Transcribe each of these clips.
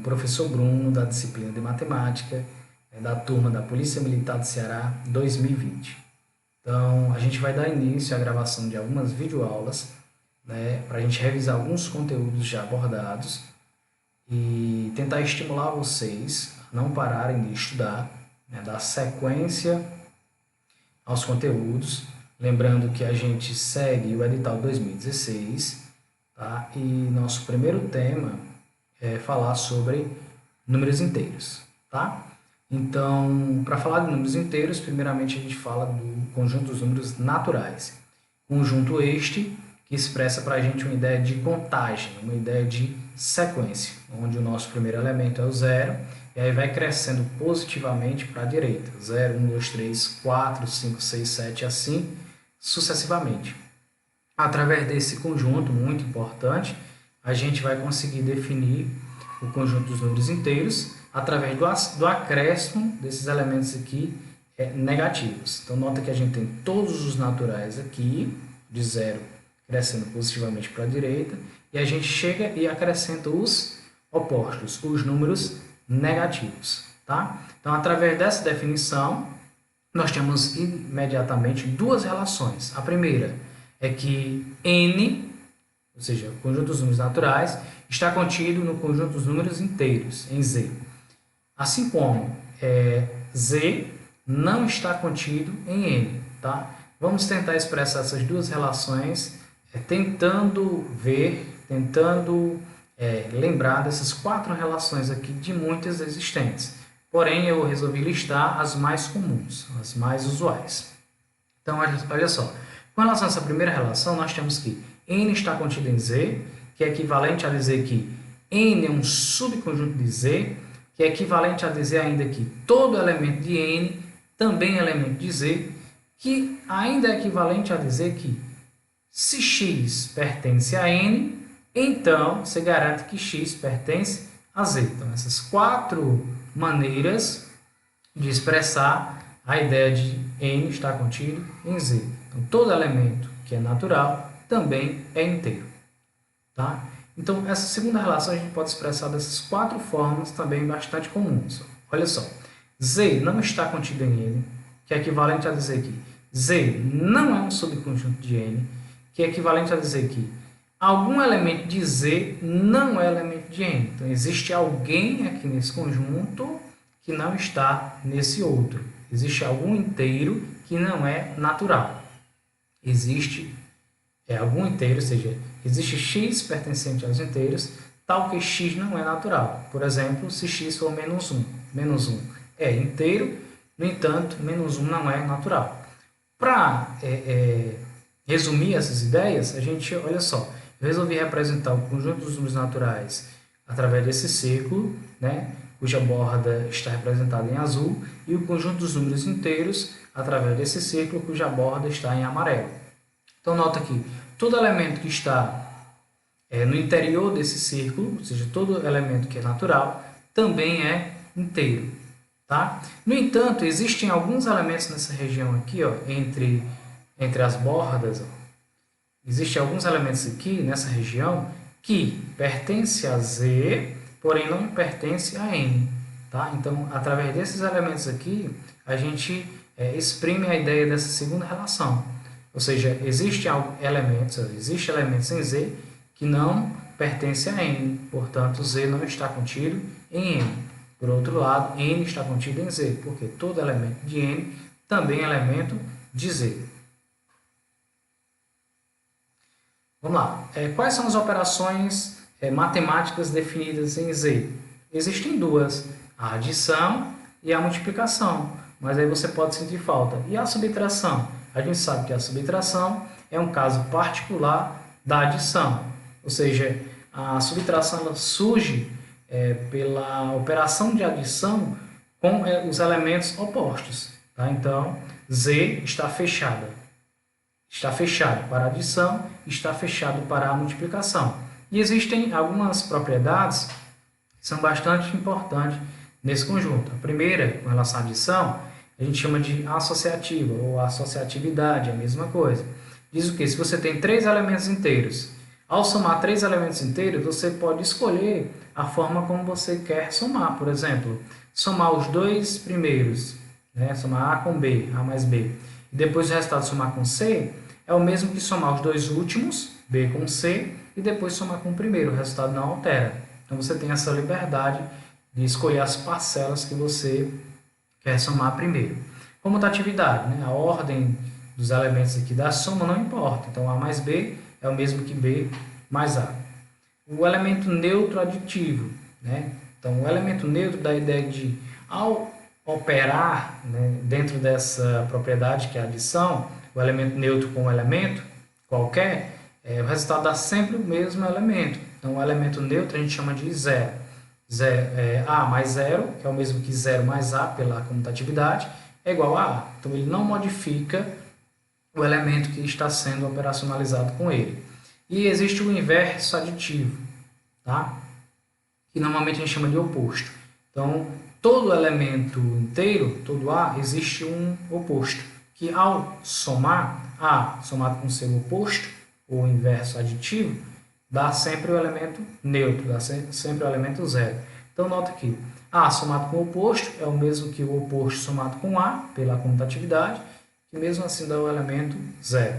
professor Bruno, da disciplina de Matemática, da turma da Polícia Militar do Ceará 2020. Então, a gente vai dar início à gravação de algumas videoaulas, né, para a gente revisar alguns conteúdos já abordados e tentar estimular vocês a não pararem de estudar, né, dar sequência aos conteúdos. Lembrando que a gente segue o edital 2016, tá? E nosso primeiro tema é falar sobre números inteiros, tá? Então, para falar de números inteiros, primeiramente a gente fala do conjunto dos números naturais. Conjunto este que expressa para a gente uma ideia de contagem, uma ideia de sequência, onde o nosso primeiro elemento é o zero, e aí vai crescendo positivamente para a direita. 0, 1, 2, 3, 4, 5, 6, 7, assim sucessivamente. Através desse conjunto, muito importante, a gente vai conseguir definir o conjunto dos números inteiros através do acréscimo desses elementos aqui negativos. Então, nota que a gente tem todos os naturais aqui, de 0 crescendo positivamente para a direita, e a gente chega e acrescenta os opostos, os números negativos, tá? Então, através dessa definição, nós temos imediatamente duas relações. A primeira é que n, ou seja, o conjunto dos números naturais, está contido no conjunto dos números inteiros, em z. Assim como z não está contido em n, tá? Vamos tentar expressar essas duas relações tentando lembrar dessas quatro relações aqui de muitas existentes. Porém, eu resolvi listar as mais comuns, as mais usuais. Então, olha só. Com relação a essa primeira relação, nós temos que n está contido em z, que é equivalente a dizer que n é um subconjunto de z, que é equivalente a dizer ainda que todo elemento de n também é elemento de z, que ainda é equivalente a dizer que se x pertence a n, então você garante que x pertence a z. Então, essas quatro maneiras de expressar a ideia de n estar contido em z. Então, todo elemento que é natural também é inteiro, tá? Então, essa segunda relação a gente pode expressar dessas quatro formas também bastante comuns. Olha só, z não está contido em n, que é equivalente a dizer que z não é um subconjunto de n, que é equivalente a dizer que algum elemento de z não é elemento de n. Então, existe alguém aqui nesse conjunto que não está nesse outro. Existe algum inteiro que não é natural. Existe algum inteiro, ou seja, existe x pertencente aos inteiros, tal que x não é natural. Por exemplo, se x for menos 1. Menos 1 é inteiro, no entanto, menos 1 não é natural. Para resumir essas ideias, a gente, olha só, eu resolvi representar o conjunto dos números naturais através desse círculo, né, cuja borda está representada em azul, e o conjunto dos números inteiros através desse círculo, cuja borda está em amarelo. Então, nota que todo elemento que está no interior desse círculo, ou seja, todo elemento que é natural, também é inteiro, tá? No entanto, existem alguns elementos nessa região aqui, ó, entre as bordas, ó, existem alguns elementos aqui nessa região que pertencem a z, porém não pertencem a n, tá? Então, através desses elementos aqui, a gente exprime a ideia dessa segunda relação. Ou seja, existem elementos em z que não pertencem a n, portanto, z não está contido em n. Por outro lado, n está contido em z, porque todo elemento de n também é elemento de z. Vamos lá. Quais são as operações matemáticas definidas em z? Existem duas, a adição e a multiplicação, mas aí você pode sentir falta. E a subtração? A gente sabe que a subtração é um caso particular da adição, ou seja, a subtração ela surge pela operação de adição com os elementos opostos, tá? Então, z está fechada. Está fechado para a adição, está fechado para a multiplicação. E existem algumas propriedades que são bastante importantes nesse conjunto. A primeira, com relação à adição, a gente chama de associativa, ou associatividade, é a mesma coisa. Diz o quê? Se você tem três elementos inteiros, Ao somar 3 elementos inteiros, você pode escolher a forma como você quer somar. Por exemplo, somar os dois primeiros, né? Somar A com B, A mais B, e depois o resultado somar com C, é o mesmo que somar os dois últimos, B com C, e depois somar com o primeiro, o resultado não altera. Então você tem essa liberdade de escolher as parcelas que você quer somar primeiro. Comutatividade, né? A ordem dos elementos aqui da soma não importa. Então A mais B é o mesmo que B mais A. O elemento neutro aditivo, né? Então o elemento neutro dá a ideia de, ao operar, né, dentro dessa propriedade que é a adição, o elemento neutro com um elemento qualquer, o resultado dá sempre o mesmo elemento. Então o elemento neutro a gente chama de zero. A mais zero, que é o mesmo que zero mais A pela comutatividade, é igual a A. Então ele não modifica o elemento que está sendo operacionalizado com ele. E existe o inverso aditivo, tá? Que normalmente a gente chama de oposto. Então, todo elemento inteiro, todo A, existe um oposto, que ao somar A somado com seu oposto, ou inverso aditivo, dá sempre o elemento neutro, dá sempre o elemento zero. Então, nota aqui, A somado com o oposto é o mesmo que o oposto somado com A, pela comutatividade, que mesmo assim dá o elemento zero.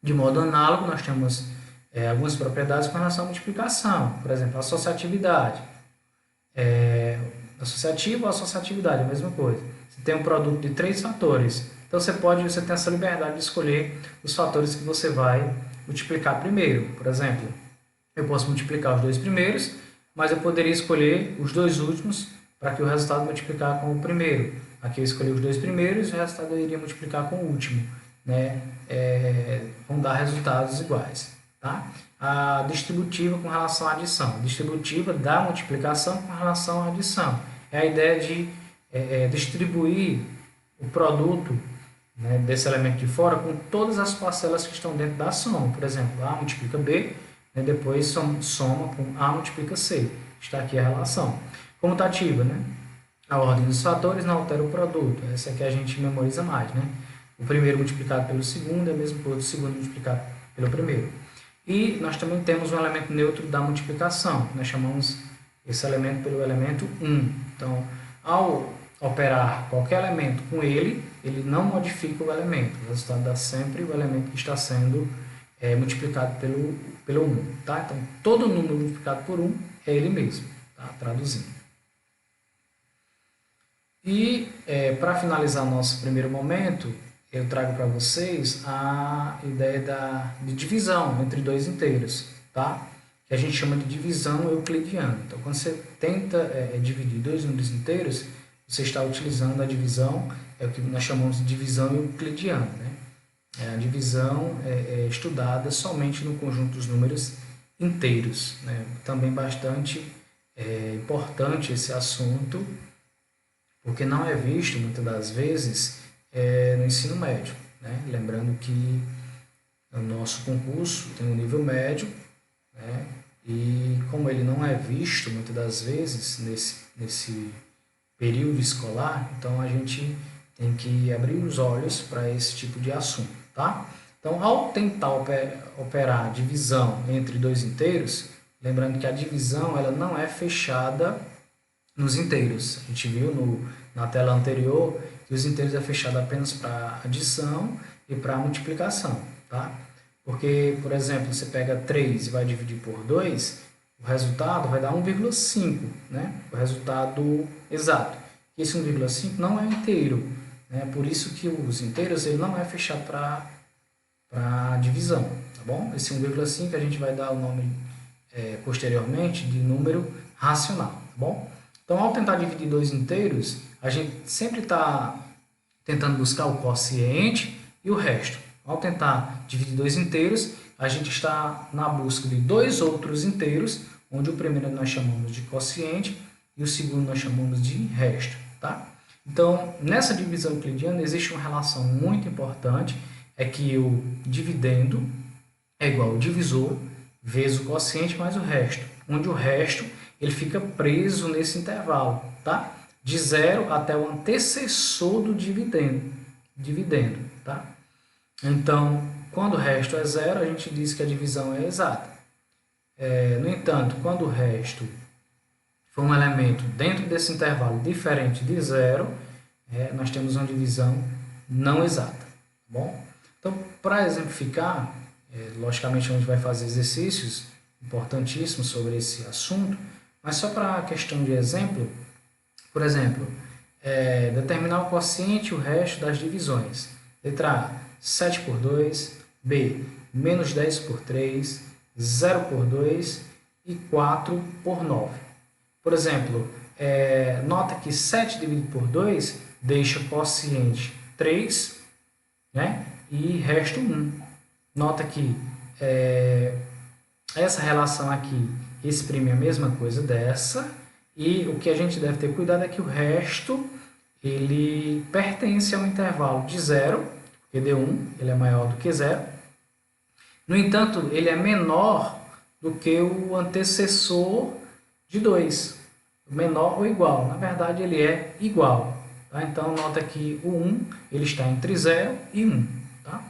De modo análogo, nós temos algumas propriedades com relação à multiplicação. Por exemplo, a associatividade. Associativo ou associatividade, é a mesma coisa. Você tem um produto de 3 fatores. Então, você tem essa liberdade de escolher os fatores que você vai multiplicar primeiro. Por exemplo, eu posso multiplicar os 2 primeiros, mas eu poderia escolher os 2 últimos para que o resultado multiplicar com o primeiro. Aqui eu escolhi os 2 primeiros e o resultado eu iria multiplicar com o último, né? Vão dar resultados iguais. Tá? A distributiva com relação à adição. A distributiva da multiplicação com relação à adição. É a ideia de distribuir o produto, né, desse elemento de fora com todas as parcelas que estão dentro da soma. Por exemplo, A multiplica B, né, depois soma com A multiplica C. Está aqui a relação. Comutativa, né? A ordem dos fatores não altera o produto. Essa aqui a gente memoriza mais. Né? O primeiro multiplicado pelo segundo é o mesmo que o segundo multiplicado pelo primeiro. E nós também temos um elemento neutro da multiplicação. Nós chamamos esse elemento pelo elemento 1. Então, ao operar qualquer elemento com ele não modifica o elemento. O resultado dá sempre o elemento que está sendo multiplicado pelo 1. Tá? Então, todo número multiplicado por 1 é ele mesmo. Tá? Traduzindo. E, para finalizar nosso primeiro momento, eu trago para vocês a ideia de divisão entre 2 inteiros, tá? Que a gente chama de divisão euclidiana. Então, quando você tenta dividir 2 números inteiros, você está utilizando a divisão, o que nós chamamos de divisão euclidiana, né? A divisão é estudada somente no conjunto dos números inteiros, né? Também bastante importante esse assunto, porque não é visto, muitas das vezes, no ensino médio. Né? Lembrando que o nosso concurso tem um nível médio, né? E como ele não é visto, muitas das vezes, nesse período escolar, então a gente tem que abrir os olhos para esse tipo de assunto. Tá? Então, ao tentar operar a divisão entre 2 inteiros, lembrando que a divisão ela não é fechada nos inteiros. A gente viu na tela anterior que os inteiros é fechado apenas para adição e para multiplicação. Tá? Porque, por exemplo, você pega 3 e vai dividir por 2, o resultado vai dar 1,5, né? O resultado exato. Esse 1,5 não é inteiro, né? Por isso que os inteiros ele não é fechado para divisão. Tá bom? Esse 1,5 a gente vai dar o nome posteriormente de número racional. Tá bom? Então, ao tentar dividir 2 inteiros, a gente sempre está tentando buscar o quociente e o resto. Ao tentar dividir 2 inteiros, a gente está na busca de 2 outros inteiros, onde o primeiro nós chamamos de quociente e o segundo nós chamamos de resto. Tá? Então, nessa divisão euclidiana existe uma relação muito importante, é que o dividendo é igual ao divisor vezes o quociente mais o resto, onde o resto ele fica preso nesse intervalo, tá? De 0 até o antecessor do dividendo, tá? Então, quando o resto é 0, a gente diz que a divisão é exata. No entanto, quando o resto for um elemento dentro desse intervalo diferente de zero, nós temos uma divisão não exata. Tá bom? Então, para exemplificar, logicamente a gente vai fazer exercícios importantíssimos sobre esse assunto, mas só para questão de exemplo, por exemplo, determinar o quociente e o resto das divisões. Letra A, 7 por 2, B, menos 10 por 3, 0 por 2 e 4 por 9. Por exemplo, nota que 7 dividido por 2 deixa quociente 3, né? E resto 1. Nota que essa relação aqui exprime a mesma coisa dessa, e o que a gente deve ter cuidado é que o resto ele pertence a um intervalo de 0, porque D1 ele é maior do que 0. No entanto, ele é menor do que o antecessor de 2, menor ou igual. Na verdade, ele é igual. Tá? Então, nota que o 1 ele está entre 0 e 1. Tá?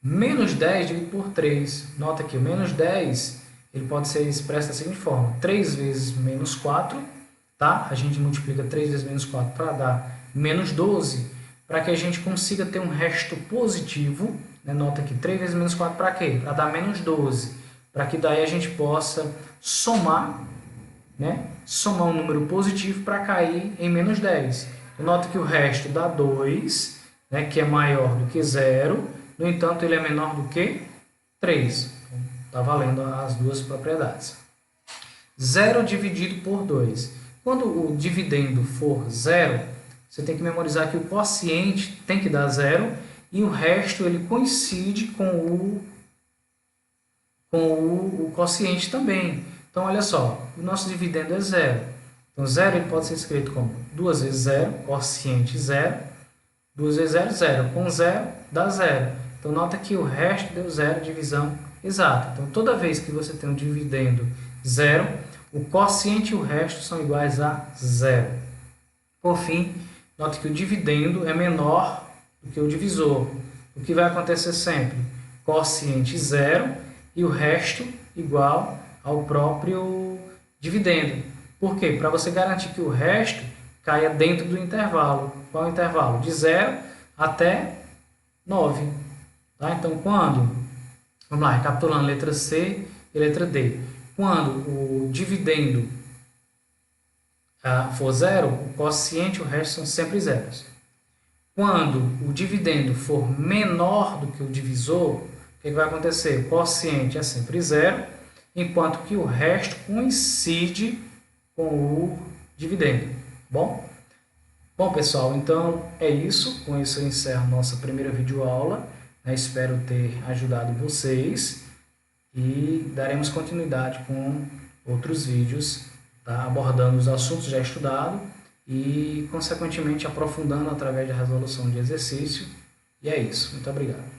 Menos 10 dividido por 3. Nota que o menos 10 ele pode ser expresso da seguinte forma. 3 vezes menos 4. Tá? A gente multiplica 3 vezes menos 4 para dar menos 12. Para que a gente consiga ter um resto positivo. Né? Nota que 3 vezes menos 4 para quê? Para dar menos 12. Para que daí a gente possa somar, né? Somar um número positivo para cair em menos 10. Nota que o resto dá 2, né? Que é maior do que 0. No entanto, ele é menor do que 3. Está valendo as duas propriedades. 0 dividido por 2. Quando o dividendo for 0, você tem que memorizar que o quociente tem que dar 0 e o resto ele coincide com o quociente também. Então, olha só, o nosso dividendo é 0. Então, 0 ele pode ser escrito como 2 vezes 0, quociente 0. 2 vezes 0, 0. Com 0, dá 0. Então, nota que o resto deu 0, divisão exata. Então, toda vez que você tem um dividendo 0, o quociente e o resto são iguais a 0. Por fim, nota que o dividendo é menor do que o divisor. O que vai acontecer sempre? Quociente 0 e o resto igual ao próprio dividendo. Por quê? Para você garantir que o resto caia dentro do intervalo. Qual é o intervalo? De 0 até 9. Tá? Então, vamos lá, recapitulando, letra C e letra D. Quando o dividendo for 0, o quociente e o resto são sempre zeros. Quando o dividendo for menor do que o divisor, o que vai acontecer? O quociente é sempre 0, enquanto que o resto coincide com o dividendo. Bom, pessoal, então é isso. Com isso eu encerro nossa primeira videoaula. Espero ter ajudado vocês e daremos continuidade com outros vídeos, tá? Abordando os assuntos já estudados e, consequentemente, aprofundando através da resolução de exercício. E é isso. Muito obrigado.